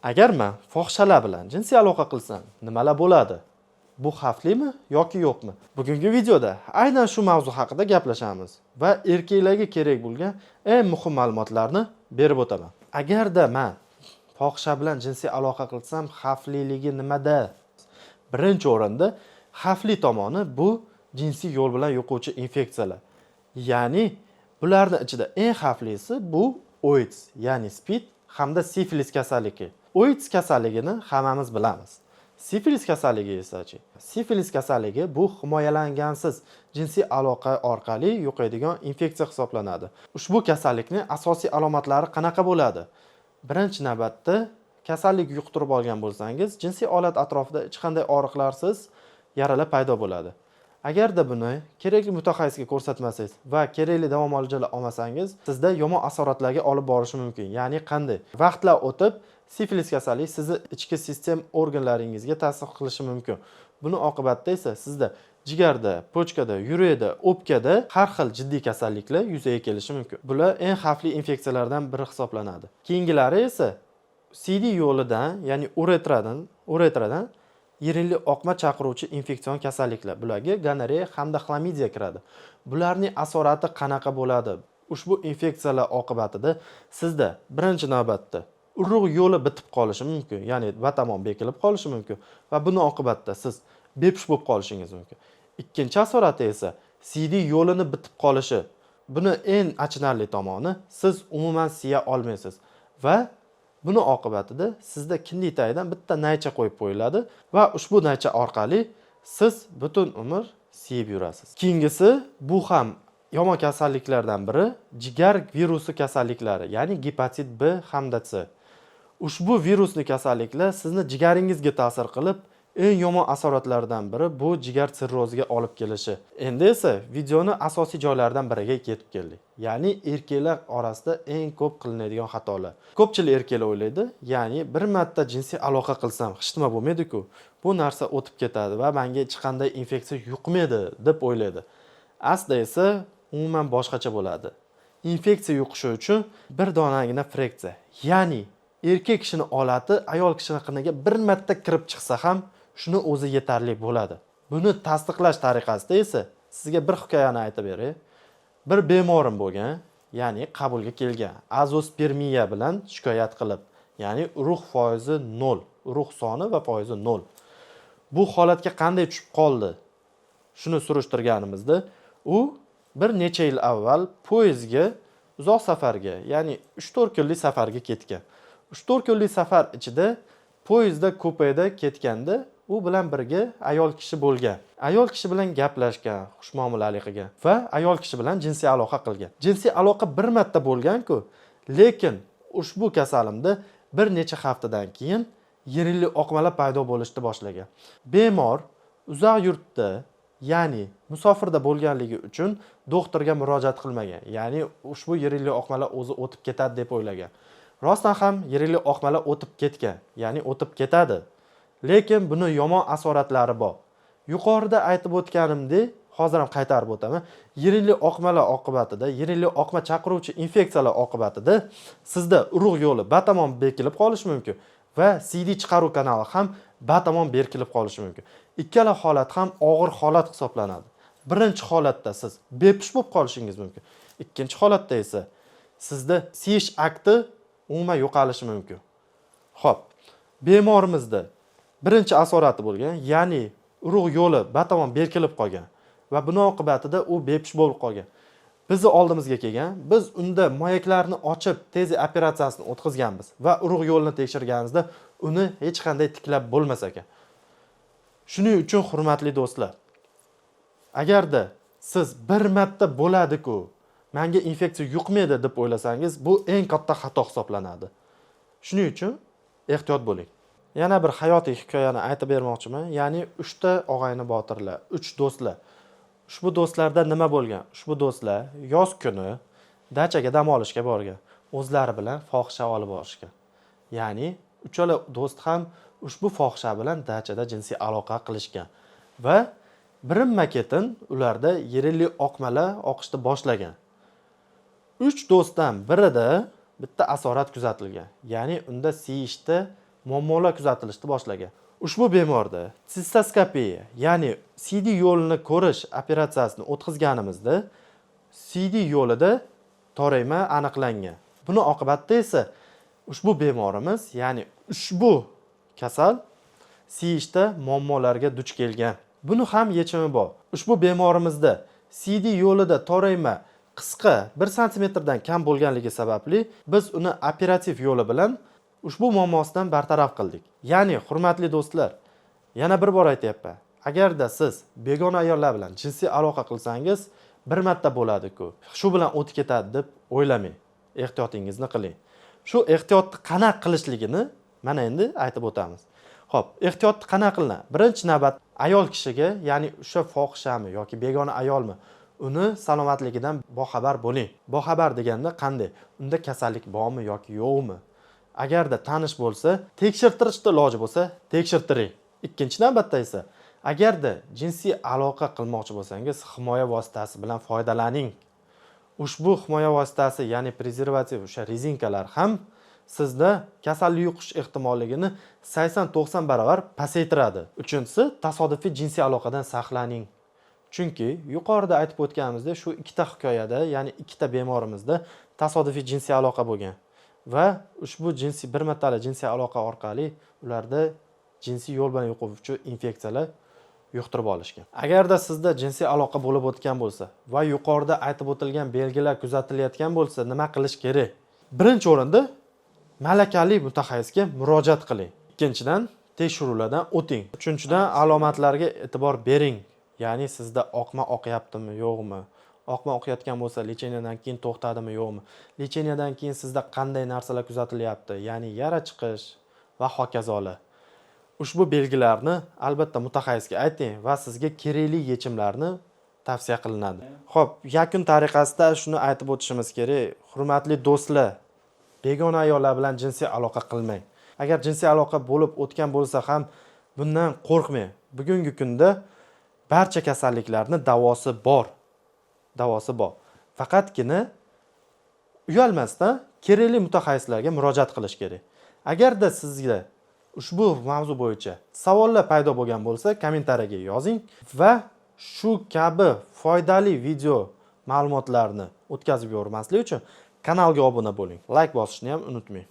Agar men fohishalar bilan jinsiy aloqa qilsam, nimalar bo'ladi? Bu xavflimi yoki yo'qmi? Bugungi videoda aynan shu mavzu haqida gaplashamiz va erkaklarga kerak bo'lgan eng muhim ma'lumotlarni berib o'taman. Agarda men fohisha bilan jinsiy aloqa qilsam, xavfliligi nimada? Birinchi o'rinda xavfli tomoni bu jinsiy yo'l bilan yuquvchi infeksiyalar. Ya'ni bularning ichida eng xavflisi bu AIDS, ya'ni SPID hamda sifilis kasalligi. AIDS kasalligini hammamiz bilamiz. Sifilis kasalligi esa-chi? Sifilis kasalligi bu himoyalangansiz jinsiy aloqa orqali yuqadigan infeksiya hisoblanadi. Ushbu kasallikning asosiy alomatlari qanaqa bo'ladi? Birinchi navbatda kasallik yuqtirib olgan bo'lsangiz, jinsiy olat atrofida hech qanday og'riqlarsiz yaralar paydo bo'ladi. Agarda buni kerakli mutaxassisga ko'rsatmasangiz va kerakli davo muolajalar olmasangiz, sizda yomon asoratlarga olib borishi mumkin. Ya'ni qanday? Vaqtlar o'tib, sifilis kasalligi sizni ichki sistem organlaringizga ta'sir qilishi mumkin. Buni oqibatida esa sizda jigarda, pochkada, yurakda, o'pkada har xil jiddiy kasalliklar yuzaga kelishi mumkin. Bular eng xavfli infeksiyalardan biri hisoblanadi. Keyingilari esa CD yo'lidan, ya'ni uretradan yirinli oqma chaqiruvchi infeksion kasalliklar. Bularga gonoreya hamda xlamidiya kiradi. Bularning asorati qanaqa bo'ladi? Ushbu infeksiyalar oqibatida sizda birinchi navbatda urug' yo'li bitib qolishi mumkin, ya'ni batamom bekilib qolishi mumkin va buni oqibatida siz bepush bo'lib qolishingiz mumkin. Ikkinchi asorati esa CD yo'lini bitib qolishi. Buni eng achinarli tomoni, siz umuman siya olmaysiz va buni oqibatida sizda kindik tagidan bitta naycha qo'yib qo'yiladi va ushbu naycha orqali siz butun umr siyib yurasiz. Keyingisi bu ham yomon kasalliklardan biri jigar virusi kasalliklari, ya'ni gepatit B hamda C. Ushbu virusli kasalliklar sizni jigaringizga ta'sir qilib, eng yomon asoratlardan biri bu jigar sirroziga olib kelishi. Endi esa videoni asosiy joylaridan biriga yetib keldik. Ya'ni erkaklar orasida eng ko'p qilinadigan xatolar. Ko'pchilik erkaklar o'ylaydi, ya'ni bir marta jinsiy aloqa qilsam, hech nima bo'lmaydi-ku. Bu narsa o'tib ketadi va menga hech qanday infeksiya yuqmaydi deb o'ylaydi. Aslida esa umuman boshqacha bo'ladi. Infeksiya yuqishi uchun bir donagina friksiya, ya'ni erkak kishining olati ayol kishining qiniga bir marta kirib chiqsa ham shuni o'zi yetarli bo'ladi. Buni tasdiqlash tariqasida esa sizga bir hikoyani aytib beray. Bir bemorim bo'lgan, ya'ni qabulga kelgan, azospermiya bilan shikoyat qilib, ya'ni urug' foizi 0, urug' soni va foizi 0. Bu holatga qanday tushib qoldi? Shuni surishtirganimizda, u bir necha yil avval poyezdga uzoq safarga, ya'ni 3-4 kunlik safarga ketgan. 3-4 kunlik safar ichida poyezdda kupeda ketganda u bilan birga ayol kishi bo'lgan. Ayol kishi bilan gaplashgan, xushmuomalalik qilgan va ayol kishi bilan jinsiy aloqa qilgan. Jinsiy aloqa bir marta bo'lgan-ku, lekin ushbu kasalimda bir necha haftadan keyin yirinli oqmalar paydo bo'lishni boshlagan. Bemor uzoq yurtda, ya'ni musofirda bo'lganligi uchun doktorga murojaat qilmagan. Ya'ni ushbu yirinli oqmalar o'zi o'tib ketadi deb o'ylagan. Rostdan ham yirinli oqmalar o'tib ketgan, ya'ni o'tib ketadi. Lekin buni yomon asoratlari bor. Yuqorida aytib o'tganimdek, hozir ham qaytarib o'taman. Yirinli oqmalar oqibatida, yirinli oqma chaqiruvchi infeksiyalar oqibatida sizda urug' yo'li batamom bekilib qolishi mumkin va CD chiqaruv kanali ham batamom berkilib qolishi mumkin. Ikkala holat ham og'ir holat hisoblanadi. Birinchi holatda siz bepush bo'lib qolishingiz mumkin. Ikkinchi holatda esa sizda siyish akti umuman yo'qolishi mumkin. Xo'p, bemorimizda birinchi asorati bo'lgan, ya'ni urug' yo'li batamom berkilib qolgan va buni oqibatida u bepush bo'lib qolgan. Bizni oldimizga kelgan, biz unda moyaklarni ochib, tez operatsiyasini o'tkazganmiz va urug' yo'lini tekshirganimizda uni hech qanday tiklab bo'lmas ekan. Shuning uchun hurmatli do'stlar, agarda siz bir marta bo'ladi-ku, menga infeksiya yuqmaydi deb o'ylasangiz, bu eng katta xato hisoblanadi. Shuning uchun ehtiyot bo'ling. Yana bir hayotiy hikoyani aytib bermoqchiman. Ya'ni 3 ta og'ayni botirlar, 3 do'stlar. Ushbu do'stlarda nima bo'lgan? Ushbu do'stlar yoz kuni dachaga dam olishga borgan. O'zlari bilan fohisha olib borishgan. Ya'ni uchala do'st ham ushbu fohisha bilan dachada jinsiy aloqa qilishgan va birinma-ketin ularda yirinli oqmalar oqishni boshlagan. 3 do'stdan birida bitta asorat kuzatilgan. Ya'ni unda siyishda muammolar kuzatilishni boshlagan. Ushbu bemorda sistoskopiya, ya'ni CD yo'lini ko'rish operatsiyasini o'tkazganimizda CD yo'lida torayma aniqlangan. Buni oqibatda esa ushbu bemorimiz, ya'ni ushbu kasal siyishda muammolarga duch kelgan. Buni ham yechimi bor. Ushbu bemorimizda CD yo'lida torayma qisqa 1 sm dan kam bo'lganligi sababli biz uni operativ yo'li bilan ushbu muammosidan bartaraf qildik. Ya'ni, hurmatli do'stlar, yana bir bor aytayapman. Agarda siz begona ayollar bilan jinsiy aloqa qilsangiz, bir marta bo'ladi-ku. Shu bilan o'tib ketadi deb o'ylamang. Ehtiyotingizni qiling. Shu ehtiyotni qanaqa qilishligini mana endi aytib o'tamiz. Xo'p, ehtiyotni qanaqa qilinadi? Birinchi navbat ayol kishiga, ya'ni o'sha fohishami yoki begona ayolmi, uni salomatligidan boxabar bo'ling. Boxabar deganda qanday? Unda kasallik bormi yoki yo'qmi? Agarda tanish bo'lsa, tekshirtirishni iloji bo'lsa, tekshirtiring. Ikkinchi navbatda esa, agarda jinsiy aloqa qilmoqchi bo'lsangiz, himoya vositasi bilan foydalaning. Ushbu himoya vositasi, ya'ni prezervativ, o'sha rezinkalar ham sizda kasallik yuqish ehtimolligini 80-90 barobar pasaytiradi. Uchinchisi, tasodifiy jinsiy aloqadan saqlaning. Chunki yuqorida aytib o'tganimizdek, shu ikkita hikoyada, ya'ni ikkita bemorimizda tasodifiy jinsiy aloqa bo'lgan va ushbu jinsiy bir martalik jinsiy aloqa orqali ularda jinsiy yo'l bilan yuquvchi infeksiyalar yuqtirib olishgan. Agarda sizda jinsiy aloqa bo'lib o'tgan bo'lsa va yuqorida aytib o'tilgan belgilar kuzatilayotgan bo'lsa, nima qilish kerak? Birinchi o'rinda malakali mutaxassisga murojaat qiling. Ikkinchidan, tekshiruvlardan o'ting. Uchinchidan, alomatlarga e'tibor bering. Ya'ni sizda oqma oqyaptimi, yo'qmi? Oqma oqayotgan bo'lsa, lecheniyadan keyin to'xtadimi, yo'qmi? Lecheniyadan keyin sizda qanday narsalar kuzatilyapti? Ya'ni yara chiqish va hokazolar. Ushbu belgilarni albatta mutaxassisga ayting va sizga kerakli yechimlarni tavsiya qilinadi. Xo'p, yakun tariqasida shuni aytib o'tishimiz kerak. Hurmatli do'stlar, begona ayollar bilan jinsiy aloqa qilmang. Agar jinsiy aloqa bo'lib o'tgan bo'lsa ham bundan qo'rqmang. Bugungi kunda barcha kasalliklarning davosi bor. Faqatgina uyalmasdan kerakli mutaxassislarga murojaat qilish kerak. Agarda sizga ushbu mavzu bo'yicha savollar paydo bo'lgan bo'lsa, kommentariyaga yozing va shu kabi foydali video ma'lumotlarni o'tkazib yubormaslik uchun kanalga obuna bo'ling. Like bosishni ham unutmang.